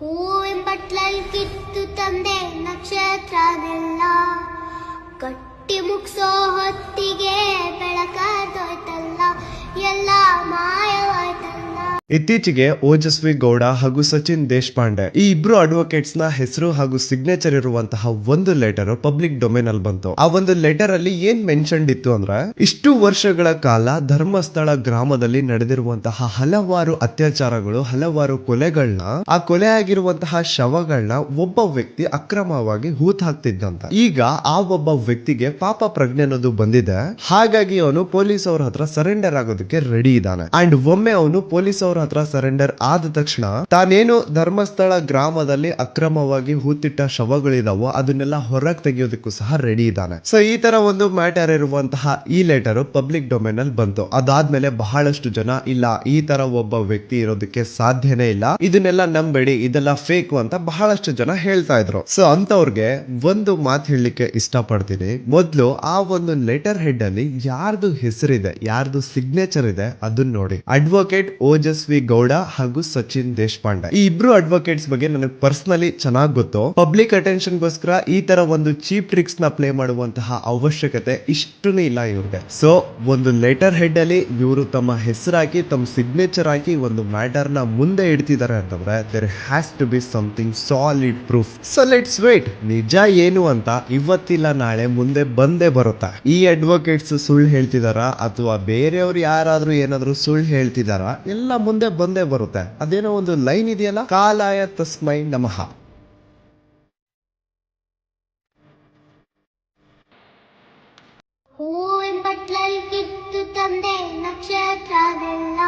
ಹೂವಿನ ಬಟ್ಲಲ್ಲಿ ಕಿತ್ತು ತಂದೆ ನಕ್ಷತ್ರನೆಲ್ಲ ಕಟ್ಟಿ ಮುಗ್ಸೋ ಹೊತ್ತಿಗೆ ಬೆಳಕಾದೋಯ್ತಲ್ಲ ಎಲ್ಲ ಮಾಯವಾಯ್ತಲ್ಲ. ಇತ್ತೀಚೆಗೆ ಓಜಸ್ವಿ ಗೌಡ ಹಾಗೂ ಸಚಿನ್ ದೇಶಪಾಂಡೆ ಈ ಇಬ್ರು ಅಡ್ವೊಕೇಟ್ಸ್ ನ ಹೆಸರು ಹಾಗೂ ಸಿಗ್ನೇಚರ್ ಇರುವಂತಹ ಒಂದು ಲೆಟರ್ ಪಬ್ಲಿಕ್ ಡೊಮೇನ್ ಅಲ್ಲಿ ಬಂತು. ಆ ಒಂದು ಲೆಟರ್ ಅಲ್ಲಿ ಏನ್ ಮೆನ್ಷನ್ ಇತ್ತು ಅಂದ್ರೆ, ಇಷ್ಟು ವರ್ಷಗಳ ಕಾಲ ಧರ್ಮಸ್ಥಳ ಗ್ರಾಮದಲ್ಲಿ ನಡೆದಿರುವಂತಹ ಹಲವಾರು ಅತ್ಯಾಚಾರಗಳು, ಹಲವಾರು ಕೊಲೆಗಳನ್ನ, ಆ ಕೊಲೆ ಆಗಿರುವಂತಹ ಶವಗಳನ್ನ ಒಬ್ಬ ವ್ಯಕ್ತಿ ಅಕ್ರಮವಾಗಿ ಹೂತ್ ಹಾಕ್ತಿದ್ದಂತ. ಈಗ ಆ ಒಬ್ಬ ವ್ಯಕ್ತಿಗೆ ಪಾಪ ಪ್ರಜ್ಞೆ ಅನ್ನೋದು ಬಂದಿದೆ. ಹಾಗಾಗಿ ಅವನು ಪೊಲೀಸ್ ಅವ್ರ ಹತ್ರ ಸರೆಂಡರ್ ಆಗೋದಕ್ಕೆ ರೆಡಿ ಇದ್ದಾನೆ. ಅಂಡ್ ಒಮ್ಮೆ ಅವನು ಪೊಲೀಸ್ ಅವ್ರ ಹತ್ರ ಸರೆಂಡರ್ ಆದ ತಕ್ಷಣ ತಾನೇನು ಧರ್ಮಸ್ಥಳ ಗ್ರಾಮದಲ್ಲಿ ಅಕ್ರಮವಾಗಿ ಹೂತಿಟ್ಟ ಶವಗಳಿದಾವೋ ಅದನ್ನೆಲ್ಲ ಹೊರಗೆ ತೆಗೆಯೋದಕ್ಕೂ ಸಹ ರೆಡಿ ಇದ್ದಾನೆ. ಸೊ ಈ ತರ ಒಂದು ಮ್ಯಾಟರ್ ಇರುವಂತಹ ಈ ಲೆಟರ್ ಪಬ್ಲಿಕ್ ಡೊಮೇನ್ ಅಲ್ಲಿ ಬಂತು. ಅದಾದ್ಮೇಲೆ ಬಹಳಷ್ಟು ಜನ ಇಲ್ಲ, ಈ ತರ ಒಬ್ಬ ವ್ಯಕ್ತಿ ಇರೋದಕ್ಕೆ ಸಾಧ್ಯನೇ ಇಲ್ಲ, ಇದನ್ನೆಲ್ಲ ನಂಬೇಡಿ, ಇದೆಲ್ಲ ಫೇಕ್ ಅಂತ ಬಹಳಷ್ಟು ಜನ ಹೇಳ್ತಾ ಇದ್ರು. ಸೊ ಅಂತವ್ರಿಗೆ ಒಂದು ಮಾತು ಹೇಳಲಿಕ್ಕೆ ಇಷ್ಟಪಡ್ತೀನಿ. ಮೊದ್ಲು ಆ ಒಂದು ಲೆಟರ್ ಹೆಡ್ ಅಲ್ಲಿ ಯಾರ್ದು ಹೆಸರಿದೆ, ಯಾರ್ದು ಸಿಗ್ನೇಚರ್ ಇದೆ ಅದನ್ನ ನೋಡಿ. ಅಡ್ವೊಕೇಟ್ ಓಜಸ್ವಿ ಗೌಡ ಹಾಗೂ ಸಚಿನ್ ದೇಶಪಾಂಡೆ, ಈ ಇಬ್ರು ಅಡ್ವೊಕೇಟ್ಸ್ ಬಗ್ಗೆ ನನಗೆ ಪರ್ಸನಲಿ ಚೆನ್ನಾಗಿ ಗೊತ್ತು. ಪಬ್ಲಿಕ್ ಅಟೆನ್ಷನ್ ಗೋಸ್ಕರ ಈ ತರ ಒಂದು ಚೀಪ್ ಟ್ರಿಕ್ಸ್ ನ ಪ್ಲೇ ಮಾಡುವಂತಹ ಅವಶ್ಯಕತೆ ಇಷ್ಟೂ ಇಲ್ಲ ಇವ್ರಿಗೆ. ಸೊ ಒಂದು ಲೆಟರ್ ಹೆಡ್ ಅಲ್ಲಿ ಇವರು ತಮ್ಮ ಹೆಸರಾಕಿ ತಮ್ಮ ಸಿಗ್ನೇಚರ್ ಹಾಕಿ ಒಂದು ಮ್ಯಾಟರ್ ನ ಮುಂದೆ ಇಡ್ತಿದ್ದಾರೆ ಅಂತಂದ್ರೆ there has to be something solid proof. So let's wait, ನಿಜ ಏನು ಅಂತ ಇವತ್ತಿಲ್ಲ ನಾಳೆ ಮುಂದೆ ಬಂದೇ ಬರುತ್ತಾ. ಈ ಅಡ್ವೊಕೇಟ್ಸ್ ಸುಳ್ಳು ಹೇಳ್ತಿದಾರ ಅಥವಾ ಬೇರೆಯವ್ರು ಯಾರಾದ್ರೂ ಏನಾದ್ರು ಸುಳ್ಳು ಹೇಳ್ತಿದಾರ, ಎಲ್ಲ ಮುಂದೆ ಬಂದೇ ಬರುತ್ತೆ. ಅದೇನೋ ಒಂದು ಲೈನ್ ಇದೆಯಲ್ಲ, ಕಾಲಾಯ ತಸ್ಮೈ ನಮಃ. ಹೂವಿನ ಬಟ್ಲಲ್ಲಿ ಕಿತ್ತು ತಂದೆ ನಕ್ಷತ್ರನೆಲ್ಲ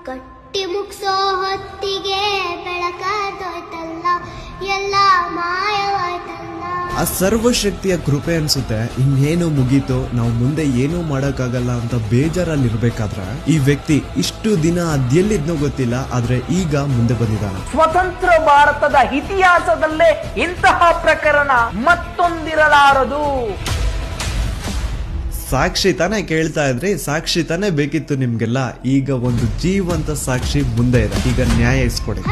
ಕಟ್ಟಿ ಮುಗ್ಸೋ ಹೊತ್ತಿಗೆ ಬೆಳಕಾದೋಯ್ತಲ್ಲ ಎಲ್ಲ ಮಾಯವಾಯ್ತಲ್ಲ. ಆ ಸರ್ವಶಕ್ತಿಯ ಕೃಪೆ ಅನ್ಸುತ್ತೆ. ಇನ್ನೇನು ಮುಗೀತು, ನಾವು ಮುಂದೆ ಏನೂ ಮಾಡಕ್ಕಾಗಲ್ಲ ಅಂತ ಬೇಜಾರಲ್ಲಿ ಇರ್ಬೇಕಾದ್ರೆ ಈ ವ್ಯಕ್ತಿ ಇಷ್ಟು ದಿನ ಅದೆಲ್ಲಿದ್ನೋ ಗೊತ್ತಿಲ್ಲ, ಆದ್ರೆ ಈಗ ಮುಂದೆ ಬಂದಿದ್ದಾನೆ. ಸ್ವತಂತ್ರ ಭಾರತದ ಇತಿಹಾಸದಲ್ಲೇ ಇಂತಹ ಪ್ರಕರಣ ಮತ್ತೊಂದಿರಲಾರದು. ಸಾಕ್ಷಿ ತಾನೇ ಕೇಳ್ತಾ ಇದ್ರಿ, ಸಾಕ್ಷಿ ತಾನೇ ಬೇಕಿತ್ತು ನಿಮ್ಗೆಲ್ಲ. ಈಗ ಒಂದು ಜೀವಂತ ಸಾಕ್ಷಿ ಮುಂದೆ ಇದೆ, ಈಗ ನ್ಯಾಯ ಇಸ್ಕೊಡಿ.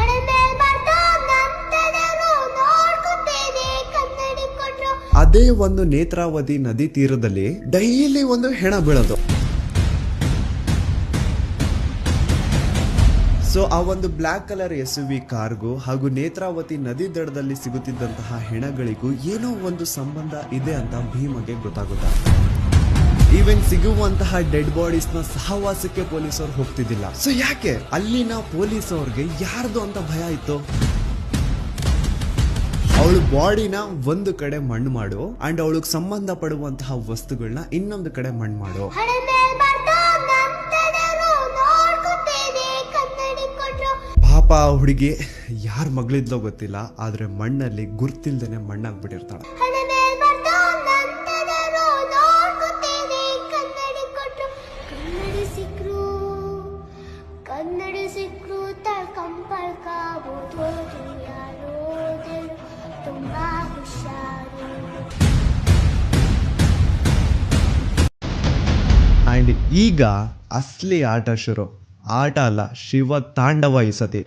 ಅದೇ ಒಂದು ನೇತ್ರಾವತಿ ನದಿ ತೀರದಲ್ಲಿ ಡೈಲಿ ಒಂದು ಹೆಣ ಬೀಳೋದು. ಸೊ ಆ ಒಂದು ಬ್ಲಾಕ್ ಕಲರ್ SUV ಕಾರ್ಗೂ ಹಾಗೂ ನೇತ್ರಾವತಿ ನದಿ ದಡದಲ್ಲಿ ಸಿಗುತ್ತಿದ್ದಂತಹ ಹೆಣಗಳಿಗೂ ಏನೋ ಒಂದು ಸಂಬಂಧ ಇದೆ ಅಂತ ಭೀಮಗೆ ಗೊತ್ತಾಗುತ್ತೆ. ಈವನ್ ಸಿಗುವಂತಹ ಡೆಡ್ ಬಾಡೀಸ್ ನ ಸಹವಾಸಕ್ಕೆ ಪೊಲೀಸರು ಹೋಗ್ತಿದ್ದಿಲ್ಲ. ಸೊ ಯಾಕೆ ಅಲ್ಲಿನ ಪೊಲೀಸ್ ಅವ್ರಿಗೆ ಯಾರ್ದು ಅಂತ ಭಯ ಇತ್ತು? ಅವಳು ಬಾಡಿನ ಒಂದು ಕಡೆ ಮಣ್ಣು ಮಾಡು ಅಂಡ್ ಅವಳಿಗೆ ಸಂಬಂಧ ಪಡುವಂತಹ ವಸ್ತುಗಳನ್ನ ಇನ್ನೊಂದು ಕಡೆ ಮಣ್ಣು ಮಾಡು. ಪಾಪ ಹುಡುಗಿ ಯಾರ ಮಗಳಿದ್ಲೋ ಗೊತ್ತಿಲ್ಲ, ಆದ್ರೆ ಮಣ್ಣಲ್ಲಿ ಗುರ್ತಿಲ್ದೇನೆ ಮಣ್ಣಾಗ್ಬಿಟ್ಟಿರ್ತಾಳೆ. ಅಂಡ್ ಈಗ ಅಸಲಿ ಆಟ ಶುರು. ಆಟ ಅಲ್ಲ, ಶಿವ ತಾಂಡವ ಈ ಸತಿ.